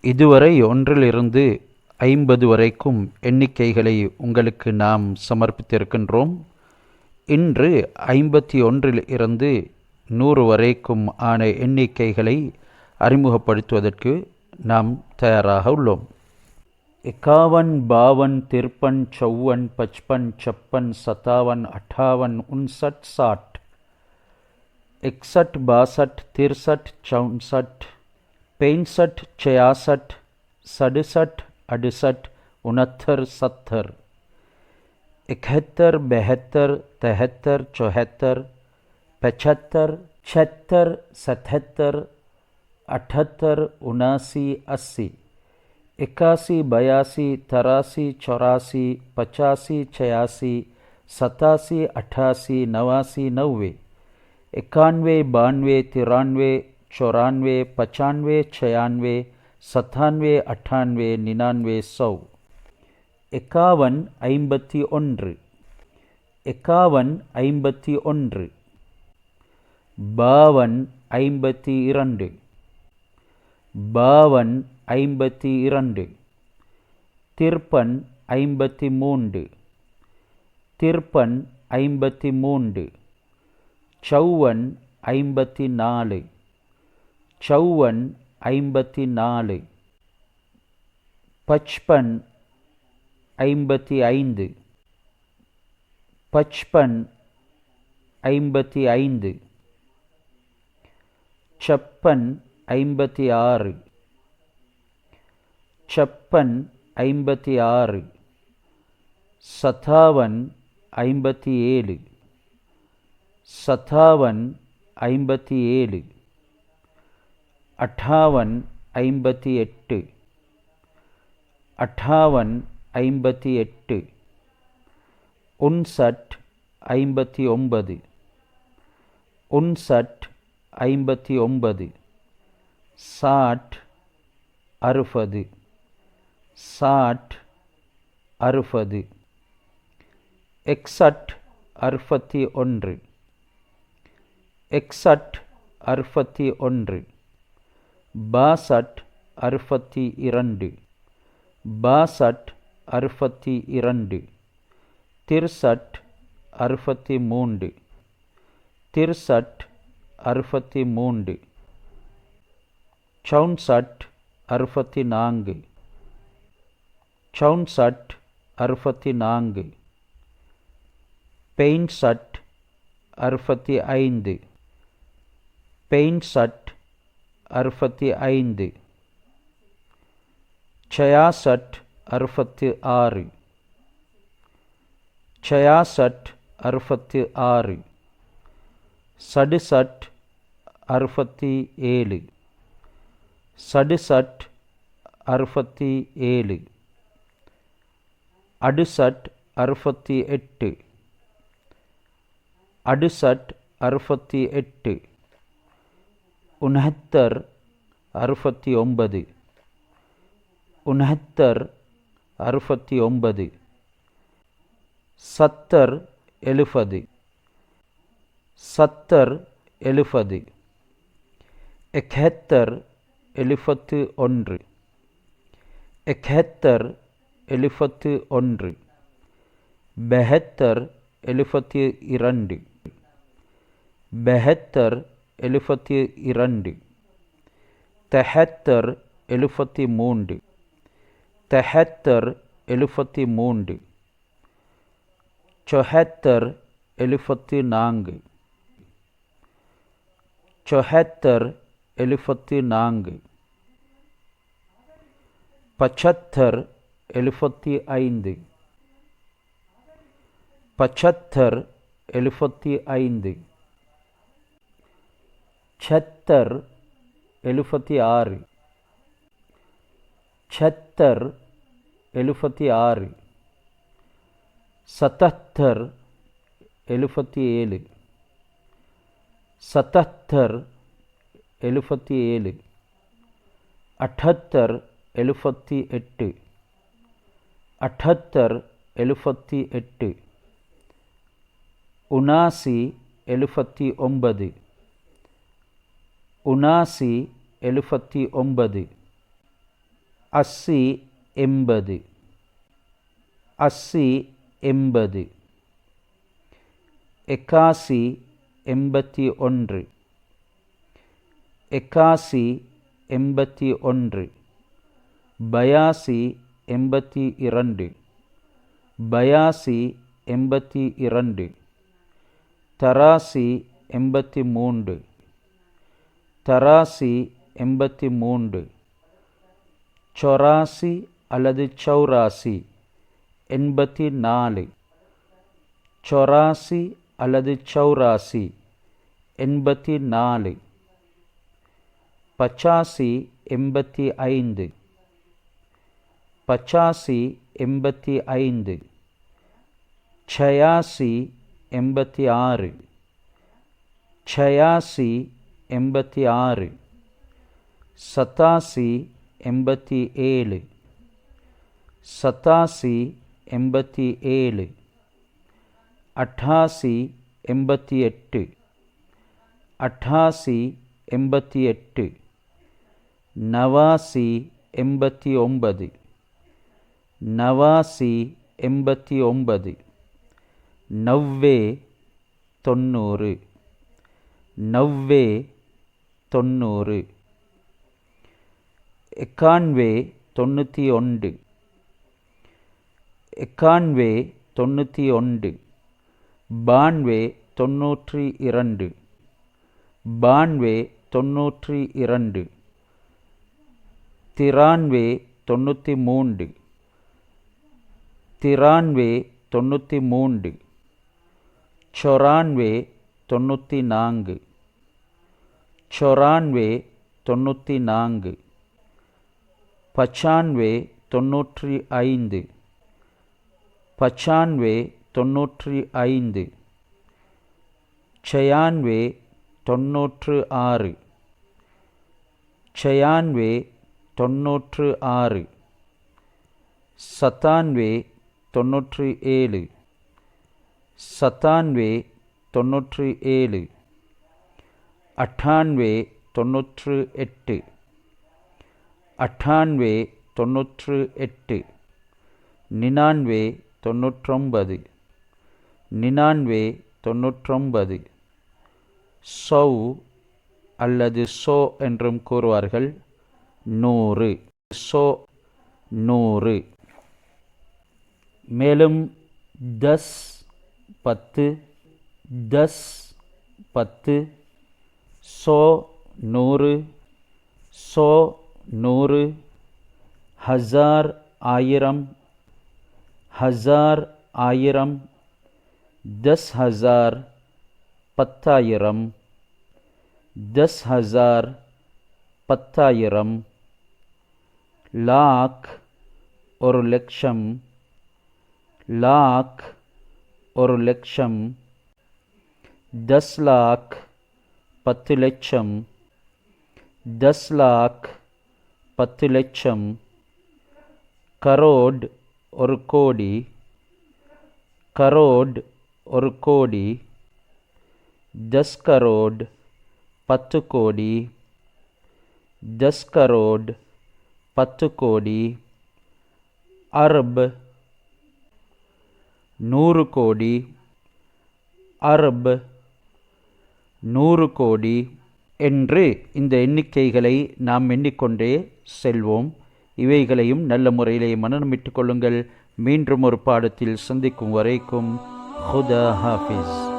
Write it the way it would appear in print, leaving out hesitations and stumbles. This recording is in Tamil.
இதுவரை 1 50 வரைக்கும் எண்ணிக்கைகளை உங்களுக்கு நாம் சமர்ப்பித்திருக்கின்றோம். இன்று 51 100 வரைக்கும் ஆன எண்ணிக்கைகளை அறிமுகப்படுத்துவதற்கு நாம் தயாராக உள்ளோம். 51, 52, 53, 54, 55, 56, 57, 58, 61, 62, 63, 64, 65, 66, 67, 69, 70, 71, 72, 73, 74, 75, 76, 77, 78, 79, 80, 81, 82, 83, 84, 85, 86, 87, 88, 89, 90, 91, 92, 93, 94, 95, 96, 97, 98, 99, 100. 51, 51, 51, 52, 52, 52, 52, 53, 53, 53, 53, 54, 54, 54, 55, 55, 55, 55, 56, 56, 56, 57, 57, 57, 57, 58, 58, 58, 58, 59, 59, 59, 59, 60, 60, 60, 60, 61, 61, 61, 62, 62, 62, 62, 62, 63, 63, 63, 63, 64, 64, 64, 64, 65, 65, 65, 65, 66, 66, 66, 66, 67, 67, 67, 67, 68, 68, 68, 68, 69, 69, 69, 69, 70, 70, 70, 70, 71, 71, 71, 71, 72, 72, 72, 72, 73, 73, 73, 73, 74, 74, 74, 74, 75, 75, 75, 75, 76, 76, 76, 76, 77, 77, 77, 77, 78, 78, 78, 78, 79, 79, 79, 79, अस्सी एंबது अस्सी एंबது एकासी एंबती ஒன்று एकासी एंबती ஒன்று பயாசி எண்பத்தி இரண்டு பயாசி எண்பத்தி இரண்டு தராசி எண்பத்தி மூன்று தராசி எண்பத்தி மூன்று சௌராசி அல்லது சௌராசி எண்பத்தி நாலு சௌராசி அல்லது சௌராசி எண்பத்தி நாலு பச்சாசி எண்பத்தி ஐந்து பச்சாசி எண்பத்தி ஐந்து छयासी एंबती आறு छयासी एंबती आறு सतासी एंबती ஏழு सतासी एंबती ஏழு अट्ठासी एंबती எட்டு अट्ठासी एंबती எட்டு नवासी एंबती ஒன்பது नवासी एंबती ஒன்பது नव्वे தொண்ணூறு नव्वे தொண்ணூறு எக்கான்வே தொண்ணூற்றி ஒன்று எக்கான்வே தொண்ணூற்றி ஒன்று பான்வே தொண்ணூற்றி இரண்டு பான்வே தொண்ணூற்றி இரண்டு திரான்வே தொண்ணூற்றி மூன்று திரான்வே தொண்ணூற்றி மூன்று चौरानवे தொண்ணூற்றி நான்கு चौरानवे தொண்ணூற்றி நான்கு பச்சான்வே தொண்ணூற்றி ஐந்து பச்சான்வே தொண்ணூற்றி ஐந்து छयानवे தொண்ணூற்று ஆறு छयानवे தொண்ணூற்று ஆறு सतानवे தொண்ணூற்றி ஏழு सतानवे தொண்ணூற்றி ஏழு अट्ठानवे தொண்ணூற்று எட்டு अट्ठानवे தொண்ணூற்று எட்டு निन्यानवे தொண்ணூற்றொன்பது निन्यानवे தொண்ணூற்றொன்பது सौ அல்லது सौ என்றும் கூறுவார்கள் நூறு सौ நூறு மேலும் दस பத்து दस பத்து सौ நூறு सौ நூறு हजार ஆயிரம் हजार ஆயிரம் दस हजार பத்தாயிரம் दस हजार பத்தாயிரம் लाख ஒரு லட்சம் लाख ஒரு லட்சம் दस लाख பத்து லட்சம் दस लाख பத்து லட்சம் கரோட் ஒரு கோடி கரோட் ஒரு கோடி दस करोड़ பத்து கோடி दस करोड़ பத்து கோடி அர்ப் நூறு கோடி அர்ப் நூறு கோடி என்று இந்த எண்ணிக்கைகளை நாம் எண்ணிக்கொண்டே செல்வோம். இவைகளையும் நல்ல முறையிலே மனனமிட்டுக் கொள்ளுங்கள். மீண்டும் ஒரு பாடத்தில் சந்திக்கும் வரைக்கும் ஹுதா ஹாஃபிஸ்.